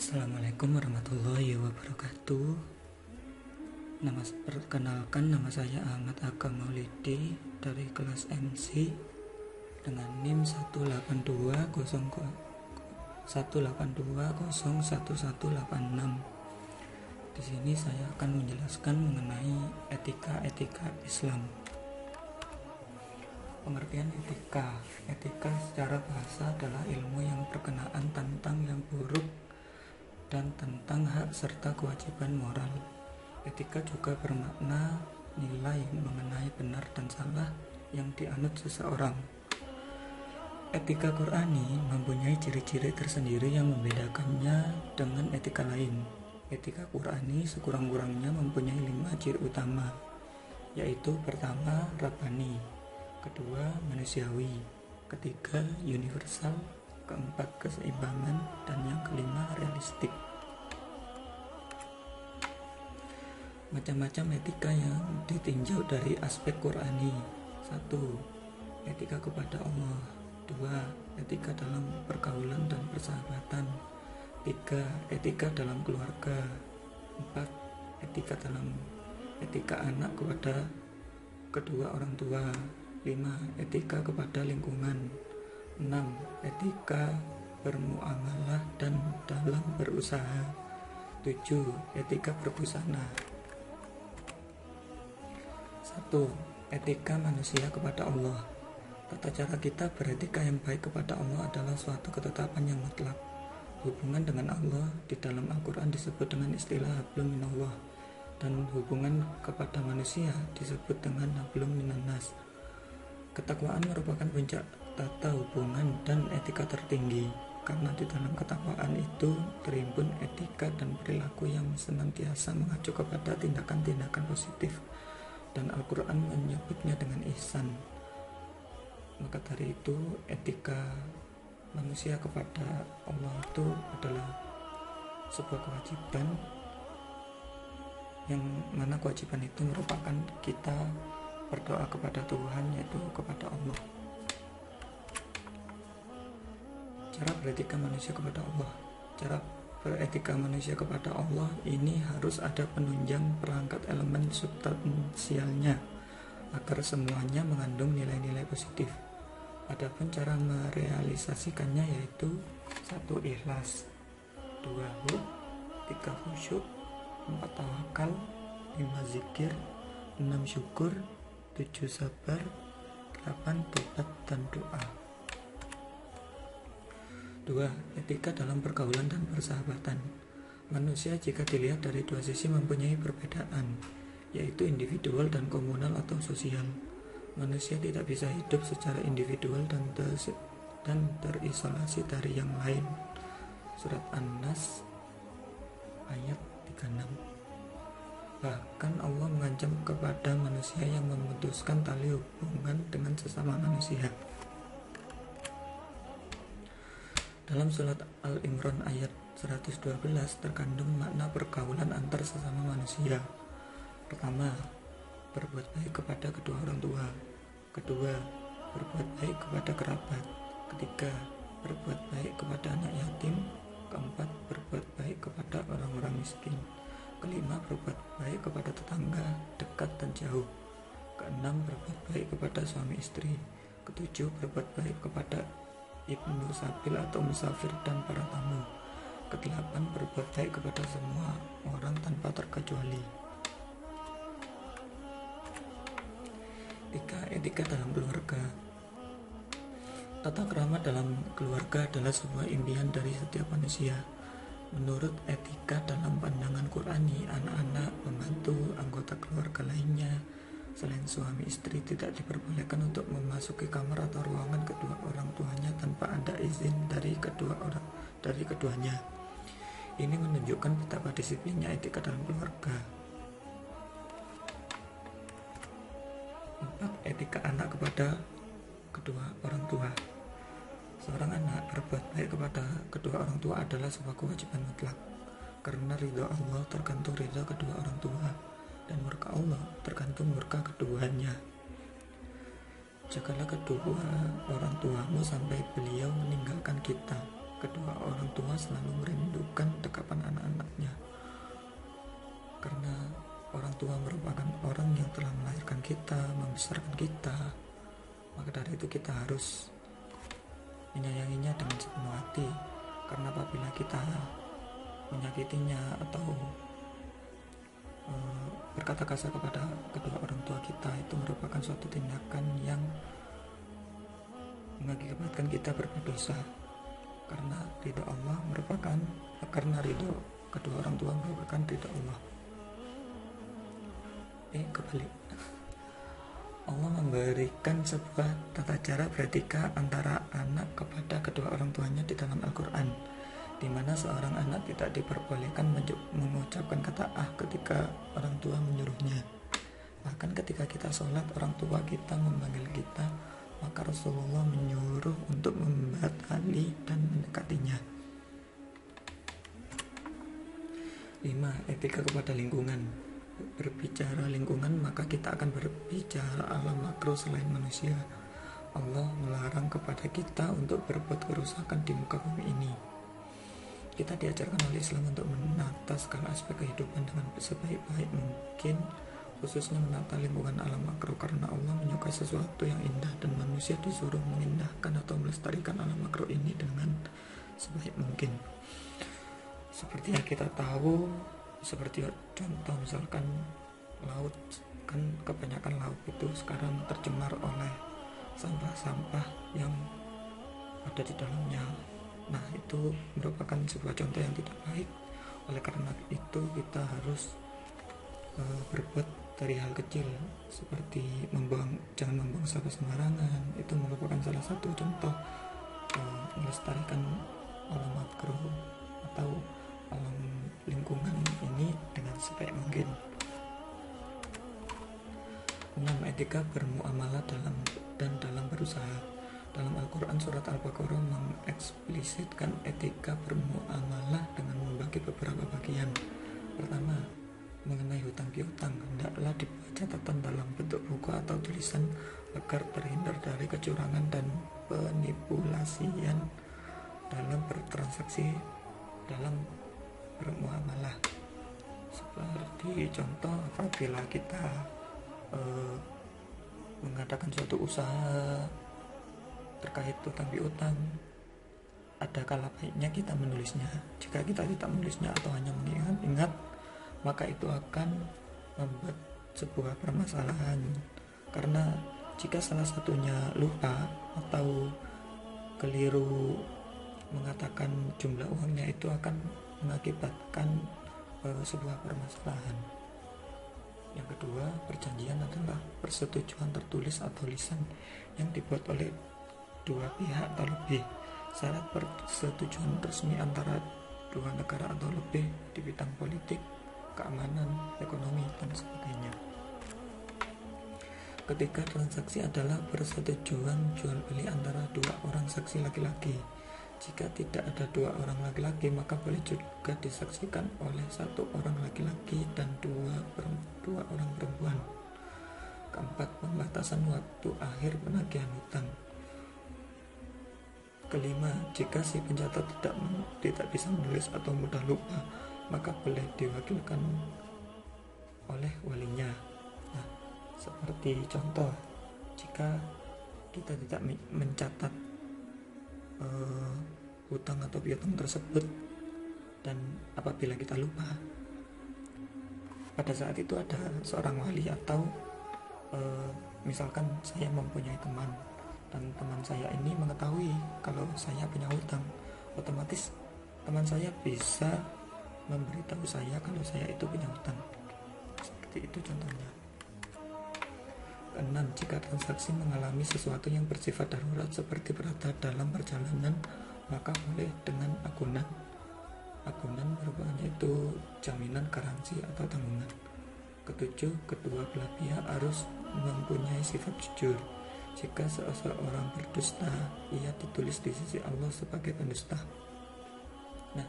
Assalamualaikum warahmatullahi wabarakatuh. Perkenalkan, nama saya Ahmad Aga Maulidi dari kelas MC dengan NIM 182011186. Di sini saya akan menjelaskan mengenai etika Islam. Pengertian etika secara bahasa adalah ilmu yang berkenaan tentang yang buruk dan tentang hak serta kewajiban moral. Etika juga bermakna nilai mengenai benar dan salah yang dianut seseorang. Etika Qur'ani mempunyai ciri-ciri tersendiri yang membedakannya dengan etika lain. Etika Qur'ani sekurang-kurangnya mempunyai 5 ciri utama, yaitu pertama, Rabbani, kedua, manusiawi, ketiga, universal, keempat, keseimbangan, dan yang kelima, realistik. Macam-macam etika yang ditinjau dari aspek Qur'ani. 1. Etika kepada Allah. 2. Etika dalam pergaulan dan persahabatan. 3. Etika dalam keluarga. 4. Etika anak kepada kedua orang tua. 5. Etika kepada lingkungan. 6. Etika bermuamalah dan dalam berusaha. 7. Etika berbusana. 1. Etika manusia kepada Allah. Tata cara kita beretika yang baik kepada Allah adalah suatu ketetapan yang mutlak. Hubungan dengan Allah di dalam Al-Quran disebut dengan istilah hablum minallah, dan hubungan kepada manusia disebut dengan hablum minannas. Ketakwaan merupakan puncak tata hubungan dan etika tertinggi, karena di dalam ketakwaan itu terhimpun etika dan perilaku yang senantiasa mengacu kepada tindakan-tindakan positif, dan Al-Quran menyebutnya dengan ihsan. Maka dari itu etika manusia kepada Allah itu adalah sebuah kewajiban, yang mana kewajiban itu merupakan kita berdoa kepada Tuhan, yaitu kepada Allah. Cara beretika manusia kepada Allah. Cara beretika manusia kepada Allah ini harus ada penunjang perangkat elemen substansialnya agar semuanya mengandung nilai-nilai positif. Adapun cara merealisasikannya yaitu 1. Ikhlas, 2. Hub, 3. khusyuk, 4. tawakal, 5. zikir, 6. syukur, 7. sabar, 8. tobat dan doa. 2. Etika dalam pergaulan dan persahabatan. Manusia jika dilihat dari dua sisi mempunyai perbedaan, yaitu individual dan komunal atau sosial. Manusia tidak bisa hidup secara individual dan terisolasi dari yang lain. Surat An-Nas ayat 36. Bahkan Allah mengancam kepada manusia yang memutuskan tali hubungan dengan sesama manusia. Dalam surat Al-Imran ayat 112 terkandung makna pergaulan antar sesama manusia. Pertama, berbuat baik kepada kedua orang tua. Kedua, berbuat baik kepada kerabat. Ketiga, berbuat baik kepada anak yatim. Keempat, berbuat baik kepada orang-orang miskin. Kelima, berbuat baik kepada tetangga, dekat dan jauh. Keenam, berbuat baik kepada suami istri. Ketujuh, berbuat baik kepada ibnu sabil atau musafir dan para tamu. Kedelapan, berbuat baik kepada semua orang tanpa terkecuali. 3. Etika dalam keluarga. Tata krama dalam keluarga adalah sebuah impian dari setiap manusia. Menurut etika dalam pandangan Qur'ani, anak-anak, pembantu, anggota keluarga lainnya selain suami istri tidak diperbolehkan untuk memasuki kamar atau ruangan kedua orang tuanya tanpa ada izin dari keduanya. Ini menunjukkan betapa disiplinnya etika dalam keluarga. 4. Etika anak kepada kedua orang tua. Seorang anak berbuat baik kepada kedua orang tua adalah sebuah kewajiban mutlak, karena ridha Allah tergantung ridha kedua orang tua, dan murka Allah tergantung murka keduanya. Jagalah kedua orang tuamu sampai beliau meninggalkan kita. Kedua orang tua selalu merindukan kita, membesarkan kita. Maka dari itu kita harus menyayanginya dengan sepenuh hati, karena apabila kita menyakitinya atau berkata kasar kepada kedua orang tua kita, itu merupakan suatu tindakan yang mengakibatkan kita berbuat dosa, karena ridho Allah merupakan, karena ridho kedua orang tua merupakan ridho Allah. Kebalik, Allah memberikan sebuah tata cara beretika antara anak kepada kedua orang tuanya di dalam Al-Quran, di mana seorang anak tidak diperbolehkan mengucapkan kata ketika orang tua menyuruhnya. Bahkan ketika kita sholat, orang tua kita memanggil kita, maka Rasulullah menyuruh untuk membatali dan mendekatinya. 5. Etika kepada lingkungan. Berbicara lingkungan, maka kita akan berbicara alam makro selain manusia. Allah melarang kepada kita untuk berbuat kerusakan di muka bumi ini. Kita diajarkan oleh Islam untuk menata segala aspek kehidupan dengan sebaik-baik mungkin, khususnya menata lingkungan alam makro, karena Allah menyukai sesuatu yang indah dan manusia disuruh mengindahkan atau melestarikan alam makro ini dengan sebaik mungkin. Seperti yang kita tahu, seperti contoh misalkan laut, kan kebanyakan laut itu sekarang tercemar oleh sampah-sampah yang ada di dalamnya. Nah, itu merupakan sebuah contoh yang tidak baik. Oleh karena itu kita harus berbuat dari hal kecil, seperti jangan membuang sampah sembarangan. Itu merupakan salah satu contoh melestarikan alam makro atau alam lingkungan ini dengan sebaik mungkin. 6. Etika bermuamalah dalam berusaha. Dalam Al-Quran surat Al-Baqarah mengeksplisitkan etika bermuamalah dengan membagi beberapa bagian. Pertama, mengenai hutang piutang, hendaklah dibuat catatan dalam bentuk buku atau tulisan agar terhindar dari kecurangan dan penipulasian dalam bertransaksi dalam bermuamalah. Seperti contoh, apabila kita mengadakan suatu usaha terkait hutang piutang, ada kala baiknya kita menulisnya. Jika kita tidak menulisnya atau hanya mengingat-ingat, maka itu akan membuat sebuah permasalahan, karena jika salah satunya lupa atau keliru mengatakan jumlah uangnya, itu akan mengakibatkan sebuah permasalahan. Yang kedua, perjanjian adalah persetujuan tertulis atau lisan yang dibuat oleh dua pihak atau lebih. Syarat persetujuan resmi antara dua negara atau lebih di bidang politik, keamanan, ekonomi, dan sebagainya. Ketiga, transaksi adalah persetujuan jual beli antara dua orang saksi laki-laki. Jika tidak ada dua orang laki-laki, maka boleh juga disaksikan oleh satu orang laki-laki dan dua orang perempuan. Keempat, pembatasan waktu akhir penagihan hutang. Kelima, jika si pencatat tidak bisa menulis atau mudah lupa, maka boleh diwakilkan oleh walinya. Nah, seperti contoh, jika kita tidak mencatat hutang atau piutang tersebut, dan apabila kita lupa, pada saat itu ada seorang wali atau misalkan saya mempunyai teman, dan teman saya ini mengetahui kalau saya punya hutang, otomatis teman saya bisa memberitahu saya kalau saya itu punya hutang. Seperti itu contohnya. 6. Jika transaksi mengalami sesuatu yang bersifat darurat seperti berada dalam perjalanan, maka boleh dengan agunan. Agunan merupakan yaitu jaminan, garansi, atau tanggungan. Ketujuh, kedua belah pihak harus mempunyai sifat jujur. Jika seseorang berdusta, ia ditulis di sisi Allah sebagai pendusta. Nah,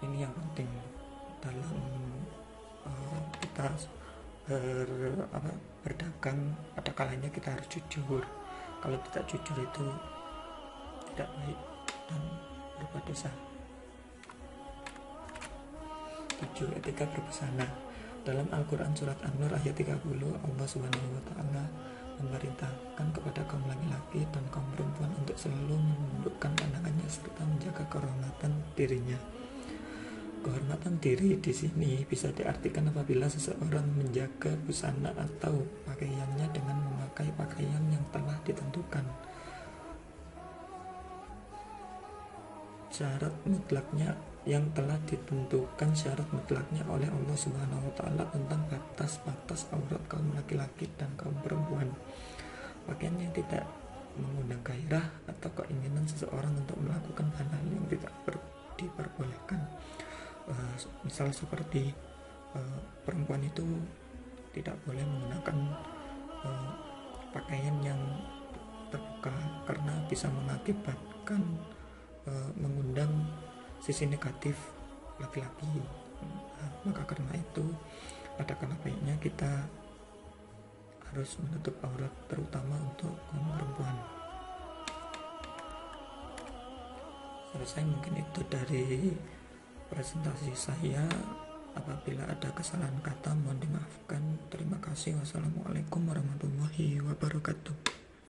ini yang penting dalam kita berdagang. Pada kalanya kita harus jujur. Kalau tidak jujur itu tidak baik dan berbuat dosa. 7. Etika berbusana. Dalam Al-Quran surat An-Nur ayat 30, Allah Subhanahu wa Ta'ala memerintahkan kepada kaum laki-laki dan kaum perempuan untuk selalu menundukkan pandangannya serta menjaga kehormatan dirinya. Kehormatan diri di sini bisa diartikan apabila seseorang menjaga busana atau pakaiannya dengan memakai pakaian yang telah ditentukan. Syarat mutlaknya oleh Allah Subhanahu wa Ta'ala tentang batas-batas aurat kaum laki-laki dan kaum perempuan. Pakaian yang tidak mengundang gairah atau keinginan seseorang untuk melakukan hal-hal yang tidak diperbolehkan. Misal seperti perempuan itu tidak boleh menggunakan pakaian yang terbuka karena bisa mengakibatkan mengundang sisi negatif laki-laki. Maka karena itu ada kalanya baiknya kita harus menutup aurat, terutama untuk kaum perempuan. Selesai mungkin itu dari presentasi saya. Apabila ada kesalahan kata mohon dimaafkan. Terima kasih. Wassalamualaikum warahmatullahi wabarakatuh.